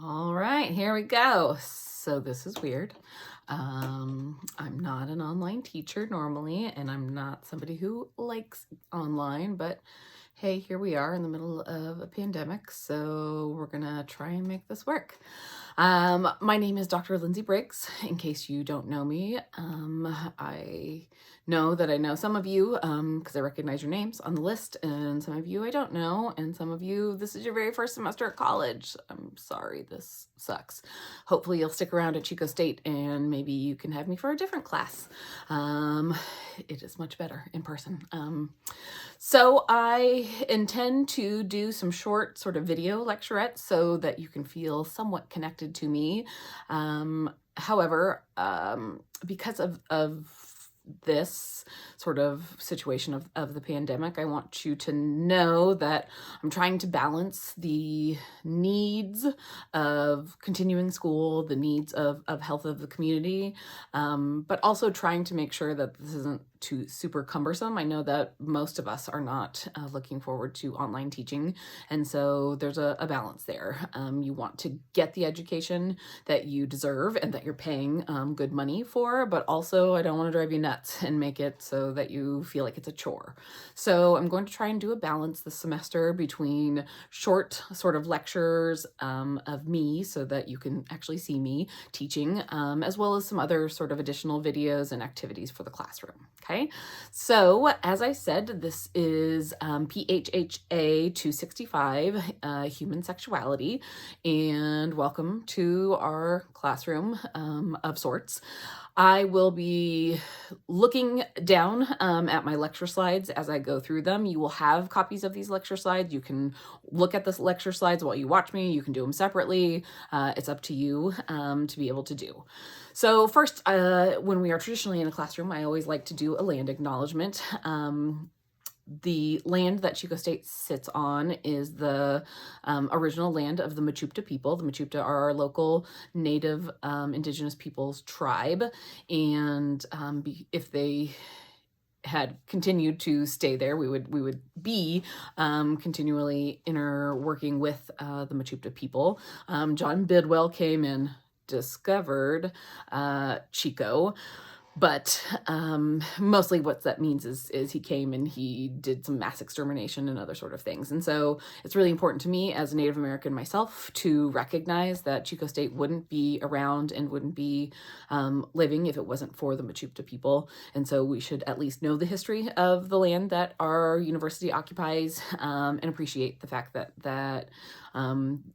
All right, here we go. So this is weird. I'm not an online teacher normally, and I'm not somebody who likes online, but hey, here we are in the middle of a pandemic, so we're gonna try and make this work. My name is Dr. Lindsay Briggs, in case you don't know me. I know that I know some of you because I recognize your names on the list, and some of you I don't know, and some of you, this is your very first semester at college. I'm sorry, this sucks. Hopefully you'll stick around at Chico State and maybe you can have me for a different class. It is much better in person. So I intend to do some short sort of video lecturettes so that you can feel somewhat connected to me. However, because of this sort of situation of the pandemic, I want you to know that I'm trying to balance the needs of continuing school, the needs of health of the community, but also trying to make sure that this isn't too super cumbersome. I know that most of us are not looking forward to online teaching, and so there's a balance there. You want to get the education that you deserve and that you're paying good money for, but also I don't want to drive you nuts and make it so that you feel like it's a chore. So I'm going to try and do a balance this semester between short sort of lectures of me so that you can actually see me teaching, as well as some other sort of additional videos and activities for the classroom. Okay, so as I said, this is PHHA 265, human sexuality, and welcome to our classroom of sorts. I will be looking down at my lecture slides as I go through them. You will have copies of these lecture slides. You can look at the lecture slides while you watch me. You can do them separately. It's up to you to be able to do. So first, when we are traditionally in a classroom, I always like to do a land acknowledgement. The land that Chico State sits on is the original land of the Mechoopda people. The Mechoopda are our local native indigenous peoples tribe, and if they had continued to stay there, we would be continually working with the Mechoopda people. John Bidwell came and discovered Chico, but mostly what that means is he came and he did some mass extermination and other sort of things. And so it's really important to me as a Native American myself to recognize that Chico State wouldn't be around and wouldn't be living if it wasn't for the Mechoopda people. And so we should at least know the history of the land that our university occupies, and appreciate the fact that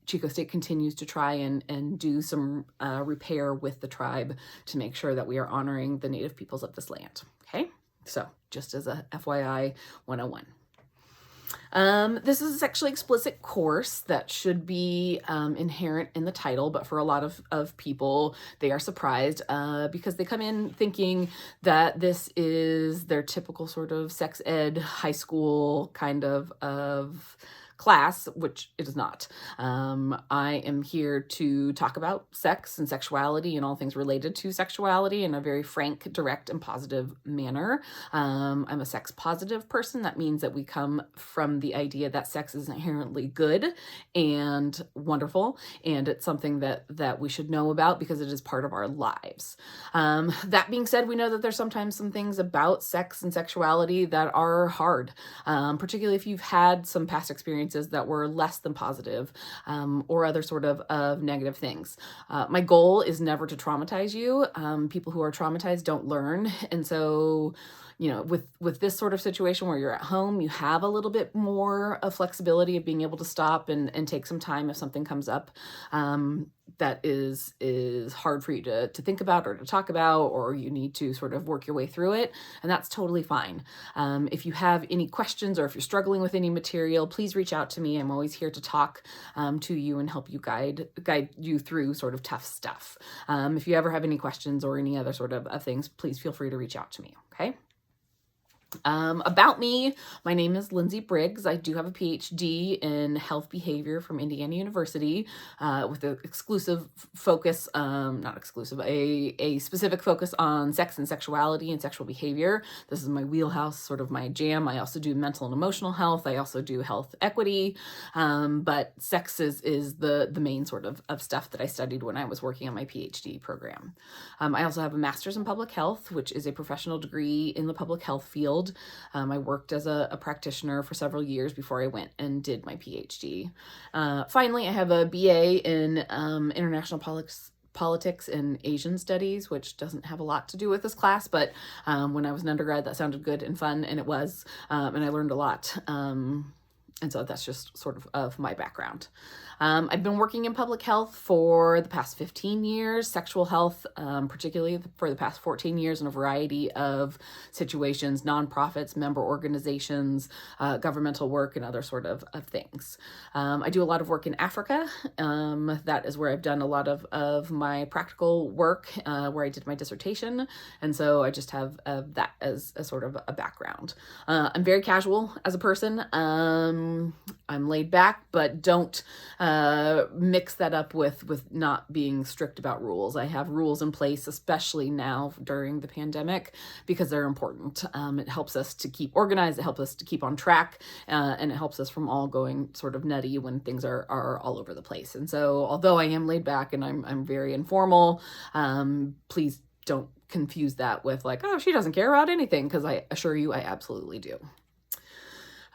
Chico State continues to try and do some repair with the tribe to make sure that we are honoring the native peoples of this land. Okay, so just as a FYI 101. This is a sexually explicit course that should be inherent in the title, but for a lot of people, they are surprised because they come in thinking that this is their typical sort of sex ed high school kind of class, which it is not. I am here to talk about sex and sexuality and all things related to sexuality in a very frank, direct, and positive manner. I'm a sex positive person. That means that we come from the idea that sex is inherently good and wonderful, and it's something that we should know about because it is part of our lives. That being said, we know that there's sometimes some things about sex and sexuality that are hard, particularly if you've had some past experiences that were less than positive, or other sort of negative things. My goal is never to traumatize you. People who are traumatized don't learn. And so, you know, with this sort of situation where you're at home, you have a little bit more of flexibility of being able to stop and take some time if something comes up that is hard for you to think about or to talk about, or you need to sort of work your way through it, and that's totally fine. If you have any questions or if you're struggling with any material, please reach out to me. I'm always here to talk to you and help you guide you through sort of tough stuff. If you ever have any questions or any other sort of things, please feel free to reach out to me, okay? About me, my name is Lindsay Briggs. I do have a PhD in health behavior from Indiana University with an exclusive focus, not exclusive, a specific focus on sex and sexuality and sexual behavior. This is my wheelhouse, sort of my jam. I also do mental and emotional health. I also do health equity, but sex is the main sort of stuff that I studied when I was working on my PhD program. I also have a master's in public health, which is a professional degree in the public health field. I worked as a practitioner for several years before I went and did my PhD. Finally, I have a BA in international politics and Asian studies, which doesn't have a lot to do with this class, but when I was an undergrad, that sounded good and fun, and it was, and I learned a lot. And so that's just sort of my background. I've been working in public health for the past 15 years, sexual health, particularly for the past 14 years in a variety of situations, nonprofits, member organizations, governmental work, and other sort of things. I do a lot of work in Africa. That is where I've done a lot of my practical work, where I did my dissertation. And so I just have that as a sort of a background. I'm very casual as a person. I'm laid back, but don't mix that up with not being strict about rules. I have rules in place, especially now during the pandemic, because they're important. It helps us to keep organized, it helps us to keep on track, and it helps us from all going sort of nutty when things are all over the place. And so although I am laid back and I'm very informal, please don't confuse that with like, oh, she doesn't care about anything, because I assure you I absolutely do.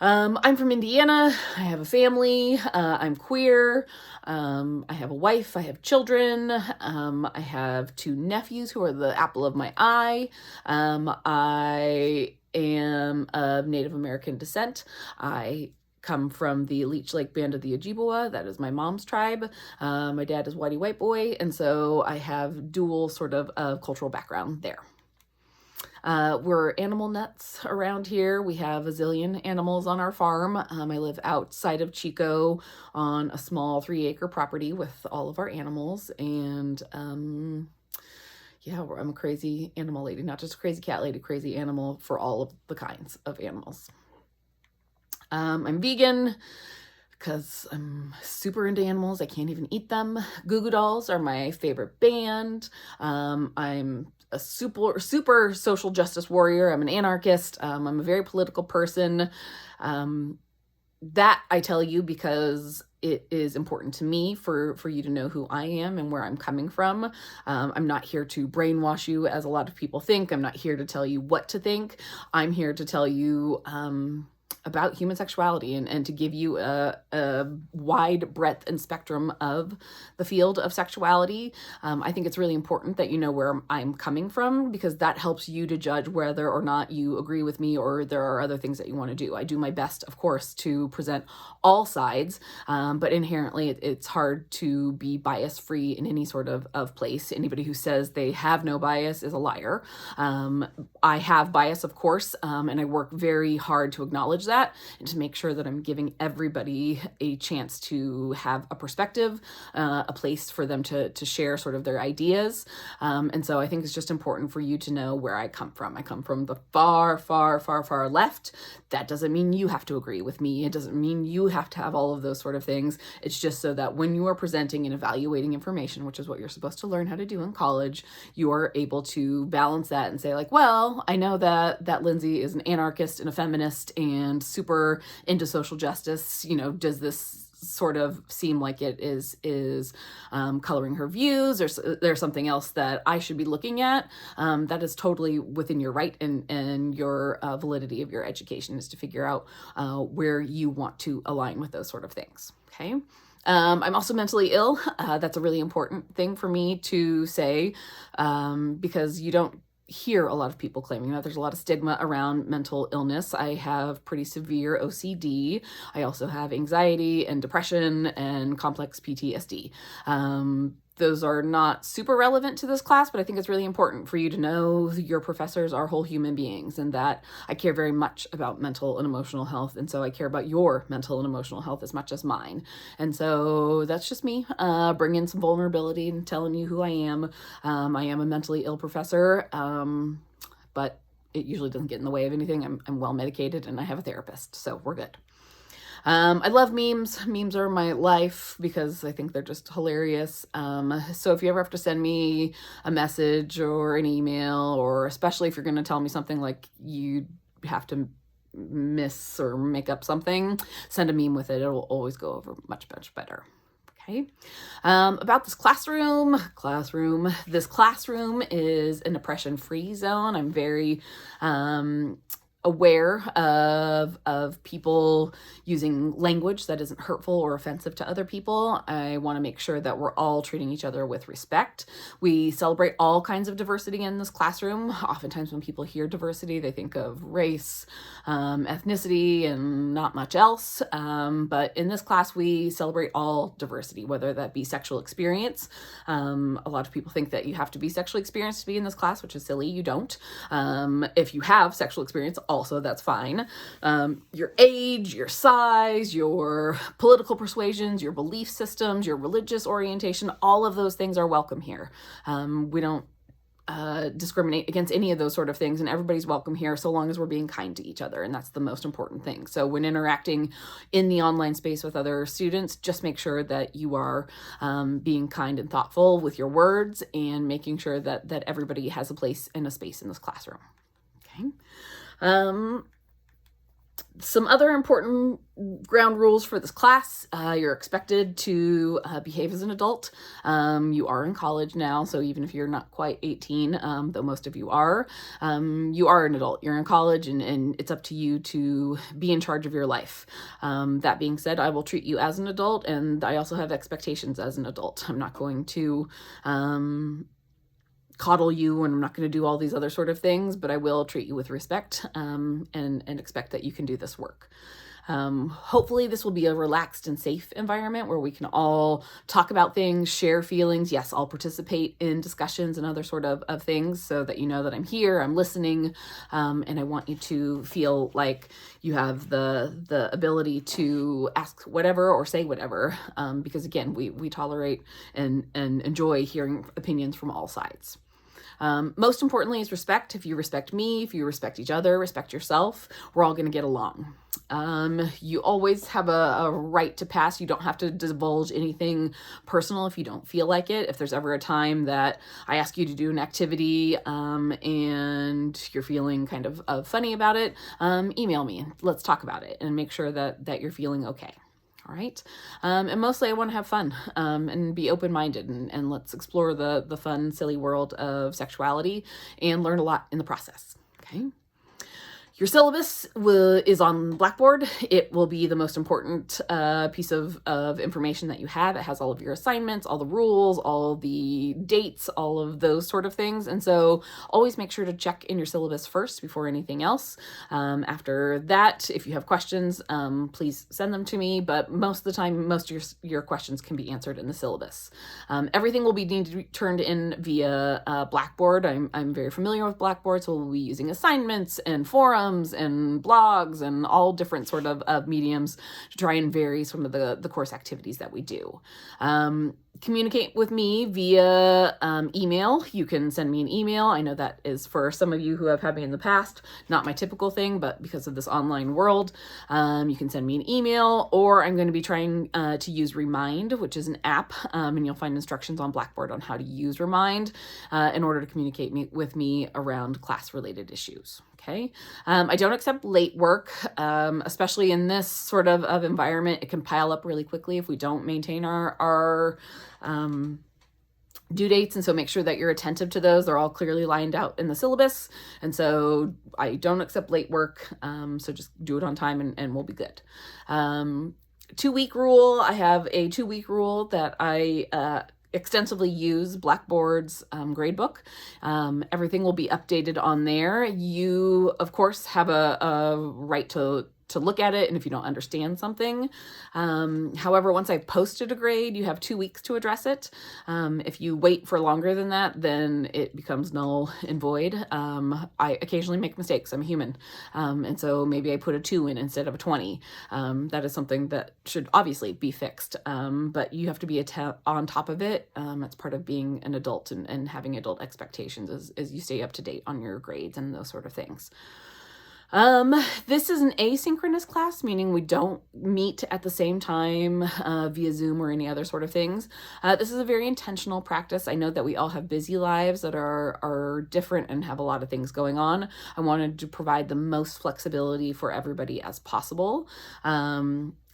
I'm from Indiana. I have a family. I'm queer. I have a wife. I have children. I have 2 nephews who are the apple of my eye. I am of Native American descent. I come from the Leech Lake Band of the Ojibwa. That is my mom's tribe. My dad is Whitey White Boy, and so I have dual sort of cultural background there. We're animal nuts around here. We have a zillion animals on our farm. I live outside of Chico on a small 3-acre property with all of our animals. And yeah, I'm a crazy animal lady, not just a crazy cat lady, crazy animal for all of the kinds of animals. I'm vegan because I'm super into animals. I can't even eat them. Goo Goo Dolls are my favorite band. I'm a super social justice warrior. I'm an anarchist. I'm a very political person. That I tell you because it is important to me for you to know who I am and where I'm coming from. I'm not here to brainwash you, as a lot of people think. I'm not here to tell you what to think. I'm here to tell you about human sexuality and to give you a wide breadth and spectrum of the field of sexuality. I think it's really important that you know where I'm coming from, because that helps you to judge whether or not you agree with me or there are other things that you want to do. I do my best, of course, to present all sides, but inherently it's hard to be bias-free in any sort of place. Anybody who says they have no bias is a liar. I have bias, of course, and I work very hard to acknowledge that and to make sure that I'm giving everybody a chance to have a perspective, a place for them to share sort of their ideas. And so I think it's just important for you to know where I come from. I come from the far left. That doesn't mean you have to agree with me. It doesn't mean you have to have all of those sort of things. It's just so that when you are presenting and evaluating information, which is what you're supposed to learn how to do in college, you are able to balance that and say like, well, I know that Lindsay is an anarchist and a feminist and super into social justice. You know, does this sort of seem like it is coloring her views, or there's something else that I should be looking at? That is totally within your right and your validity of your education is to figure out where you want to align with those sort of things. Okay. I'm also mentally ill. That's a really important thing for me to say, because you don't hear a lot of people claiming that. There's a lot of stigma around mental illness. I have pretty severe OCD. I also have anxiety and depression and complex PTSD. Those are not super relevant to this class, but I think it's really important for you to know your professors are whole human beings and that I care very much about mental and emotional health. And so I care about your mental and emotional health as much as mine. And so that's just me bringing some vulnerability and telling you who I am. I am a mentally ill professor, but it usually doesn't get in the way of anything. I'm well medicated and I have a therapist, so we're good. I love memes. Memes are my life because I think they're just hilarious. So if you ever have to send me a message or an email, or especially if you're going to tell me something like you have to miss or make up something, send a meme with it. It'll always go over much, much better. Okay. About this classroom, this classroom is an oppression-free zone. I'm very aware of people using language that isn't hurtful or offensive to other people. I want to make sure that we're all treating each other with respect. We celebrate all kinds of diversity in this classroom. Oftentimes when people hear diversity, they think of race, ethnicity, and not much else. But in this class, we celebrate all diversity, whether that be sexual experience. A lot of people think that you have to be sexually experienced to be in this class, which is silly. You don't. If you have sexual experience, also that's fine. Your age, your size, your political persuasions, your belief systems, your religious orientation, all of those things are welcome here. We don't discriminate against any of those sort of things, and everybody's welcome here so long as we're being kind to each other, and that's the most important thing. So when interacting in the online space with other students, just make sure that you are being kind and thoughtful with your words, and making sure that everybody has a place and a space in this classroom. Okay. Some other important ground rules for this class. You're expected to behave as an adult. You are in college now, so even if you're not quite 18, though most of you are an adult. You're in college, and it's up to you to be in charge of your life. That being said, I will treat you as an adult, and I also have expectations as an adult. I'm not going to coddle you, and I'm not going to do all these other sort of things, but I will treat you with respect, and expect that you can do this work. Hopefully this will be a relaxed and safe environment where we can all talk about things, share feelings. Yes, I'll participate in discussions and other sort of things so that you know that I'm here, I'm listening, and I want you to feel like you have the ability to ask whatever or say whatever, because again, we tolerate and enjoy hearing opinions from all sides. Most importantly is respect. If you respect me, if you respect each other, respect yourself, we're all going to get along. You always have a right to pass. You don't have to divulge anything personal if you don't feel like it. If there's ever a time that I ask you to do an activity and you're feeling kind of funny about it, email me and let's talk about it and make sure that you're feeling okay. All right. And mostly I want to have fun and be open-minded, and let's explore the fun, silly world of sexuality and learn a lot in the process. Okay. Your syllabus is on Blackboard. It will be the most important piece of information that you have. It has all of your assignments, all the rules, all the dates, all of those sort of things. And so always make sure to check in your syllabus first before anything else. After that, if you have questions, please send them to me. But most of the time, most of your questions can be answered in the syllabus. Everything will be needed to be turned in via Blackboard. I'm very familiar with Blackboard, so we'll be using assignments and forums and blogs and all different sort of mediums to try and vary some of the course activities that we do. Communicate with me via email. You can send me an email. I know that is for some of you who have had me in the past, not my typical thing, but because of this online world, you can send me an email, or I'm going to be trying to use Remind, which is an app, and you'll find instructions on Blackboard on how to use Remind in order to communicate with me around class-related issues. Okay. I don't accept late work, especially in this sort of environment. It can pile up really quickly if we don't maintain our due dates. And so make sure that you're attentive to those. They're all clearly lined out in the syllabus. And so I don't accept late work. So just do it on time and we'll be good. 2-week rule. I have a 2-week rule that I extensively use Blackboard's gradebook. Everything will be updated on there. You, of course, have a right to look at it and if you don't understand something. However, once I've posted a grade, you have 2 weeks to address it. If you wait for longer than that, then it becomes null and void. I occasionally make mistakes. I'm a human. And so maybe I put a 2 in instead of a 20. That is something that should obviously be fixed. But you have to be on top of it. That's part of being an adult and having adult expectations as you stay up to date on your grades and those sort of things. This is an asynchronous class, meaning we don't meet at the same time via Zoom or any other sort of things. This is a very intentional practice. I know that we all have busy lives that are different and have a lot of things going on. I wanted to provide the most flexibility for everybody as possible.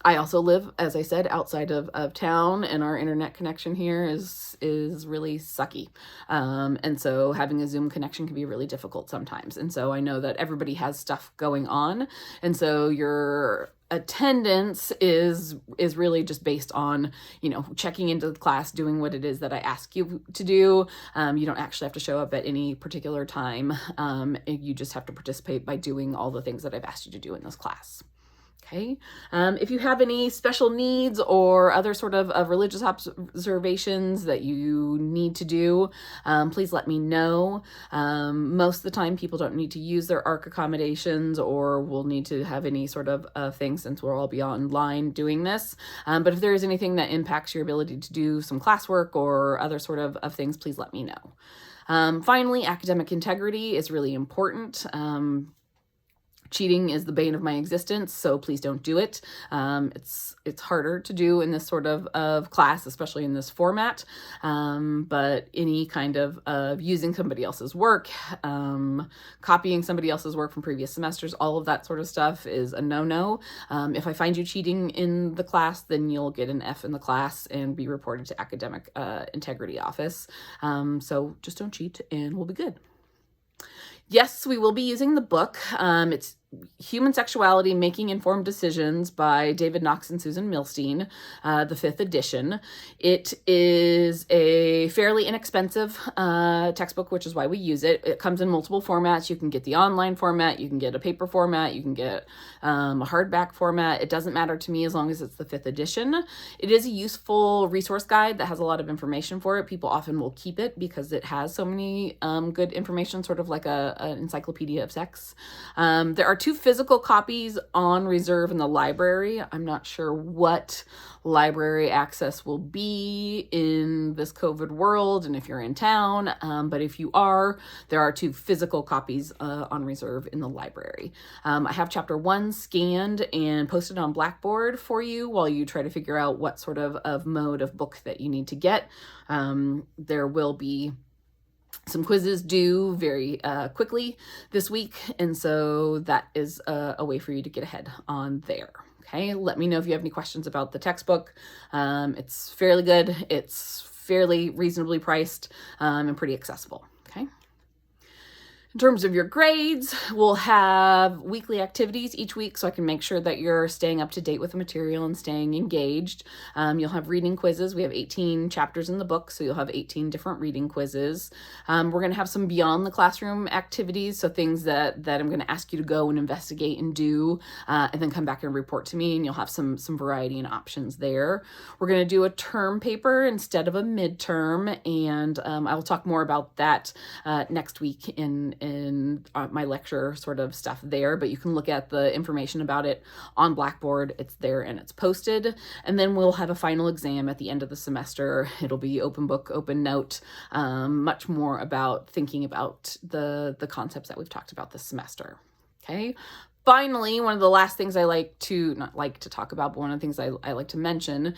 I also live, as I said, outside of town, and our internet connection here is really sucky. And so having a Zoom connection can be really difficult sometimes. And so I know that everybody has stuff going on. And so your attendance is really just based on, checking into the class, doing what it is that I ask you to do. You don't actually have to show up at any particular time. You just have to participate by doing all the things that I've asked you to do in this class. Okay. If you have any special needs or other sort of religious observations that you need to do, please let me know. Most of the time, people don't need to use their ARC accommodations or will need to have any sort of thing since we'll all be online doing this. But if there is anything that impacts your ability to do some classwork or other sort of things, please let me know. Finally, academic integrity is really important. Cheating is the bane of my existence, so please don't do it. It's harder to do in this sort of class, especially in this format. But any kind of using somebody else's work, copying somebody else's work from previous semesters, all of that sort of stuff is a no-no. If I find you cheating in the class, then you'll get an F in the class and be reported to Academic Integrity Office. So just don't cheat and we'll be good. Yes, we will be using the book. It's Human Sexuality, Making Informed Decisions by David Knox and Susan Milstein, the 5th edition. It is a fairly inexpensive textbook, which is why we use it. It comes in multiple formats. You can get the online format, you can get a paper format, you can get a hardback format. It doesn't matter to me as long as it's the 5th edition. It is a useful resource guide that has a lot of information for it. People often will keep it because it has so many good information, sort of like an encyclopedia of sex. There are 2 physical copies on reserve in the library. I'm not sure what library access will be in this COVID world and if you're in town, but if you are, there are 2 physical copies on reserve in the library. I have chapter 1 scanned and posted on Blackboard for you while you try to figure out what sort of mode of book that you need to get. There will be some quizzes due very quickly this week, and so that is a way for you to get ahead on there. Okay, let me know if you have any questions about the textbook. It's fairly good, it's fairly reasonably priced, and pretty accessible. Okay. In terms of your grades, we'll have weekly activities each week so I can make sure that you're staying up to date with the material and staying engaged. You'll have reading quizzes. We have 18 chapters in the book, so you'll have 18 different reading quizzes. We're going to have some beyond the classroom activities, so things that I'm going to ask you to go and investigate and do, and then come back and report to me, and you'll have some variety and options there. We're going to do a term paper instead of a midterm, and I will talk more about that next week in my lecture sort of stuff there, but you can look at the information about it on Blackboard. It's there and it's posted. And then we'll have a final exam at the end of the semester. It'll be open book, open note, much more about thinking about the concepts that we've talked about this semester. Okay. Finally, one of the last things I not like to talk about, but one of the things I like to mention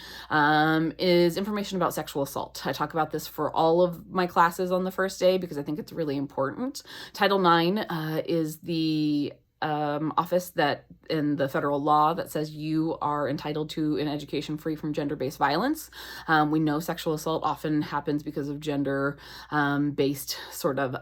is information about sexual assault. I talk about this for all of my classes on the first day because I think it's really important. Title IX is the office that in the federal law that says you are entitled to an education free from gender-based violence. We know sexual assault often happens because of gender-based sort of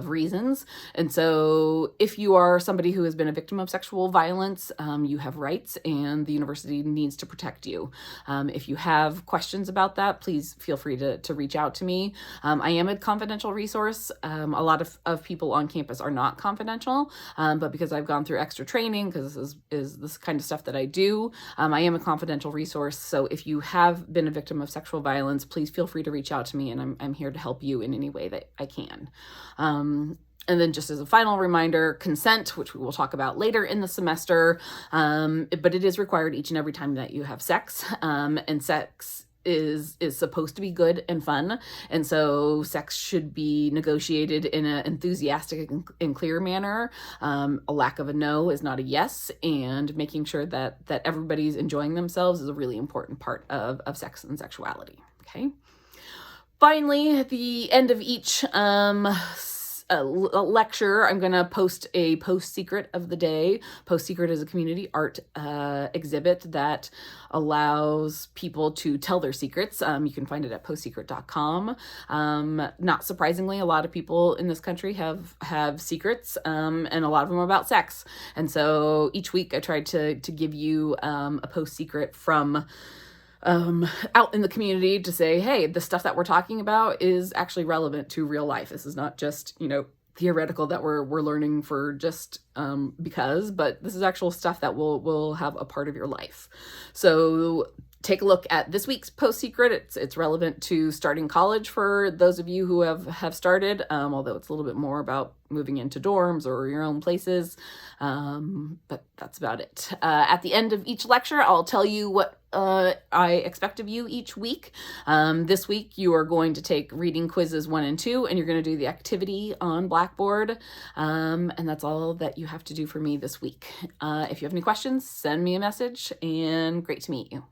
reasons. And so if you are somebody who has been a victim of sexual violence, you have rights and the university needs to protect you. If you have questions about that, please feel free to reach out to me. I am a confidential resource. A lot of people on campus are not confidential, but because I've gone through extra training, because this is this kind of stuff that I do, I am a confidential resource. So if you have been a victim of sexual violence, please feel free to reach out to me, and I'm here to help you in any way that I can. And then just as a final reminder, consent, which we will talk about later in the semester, but it is required each and every time that you have sex, and sex is supposed to be good and fun. And so sex should be negotiated in an enthusiastic and clear manner. A lack of a no is not a yes, and making sure that everybody's enjoying themselves is a really important part of sex and sexuality. Okay. Finally, at the end of each lecture, I'm going to post a post secret of the day. Post secret is a community art exhibit that allows people to tell their secrets. You can find it at postsecret.com. Not surprisingly, a lot of people in this country have secrets, and a lot of them are about sex. And so each week I tried to give you a post secret from out in the community to say, hey, the stuff that we're talking about is actually relevant to real life. This is not just, theoretical that we're learning for just because, but this is actual stuff that will have a part of your life. So take a look at this week's post secret. It's relevant to starting college for those of you who have started, although it's a little bit more about moving into dorms or your own places. But that's about it. At the end of each lecture, I'll tell you what I expect of you each week. This week, you are going to take reading quizzes 1 and 2, and you're going to do the activity on Blackboard. And that's all that you have to do for me this week. If you have any questions, send me a message, and great to meet you.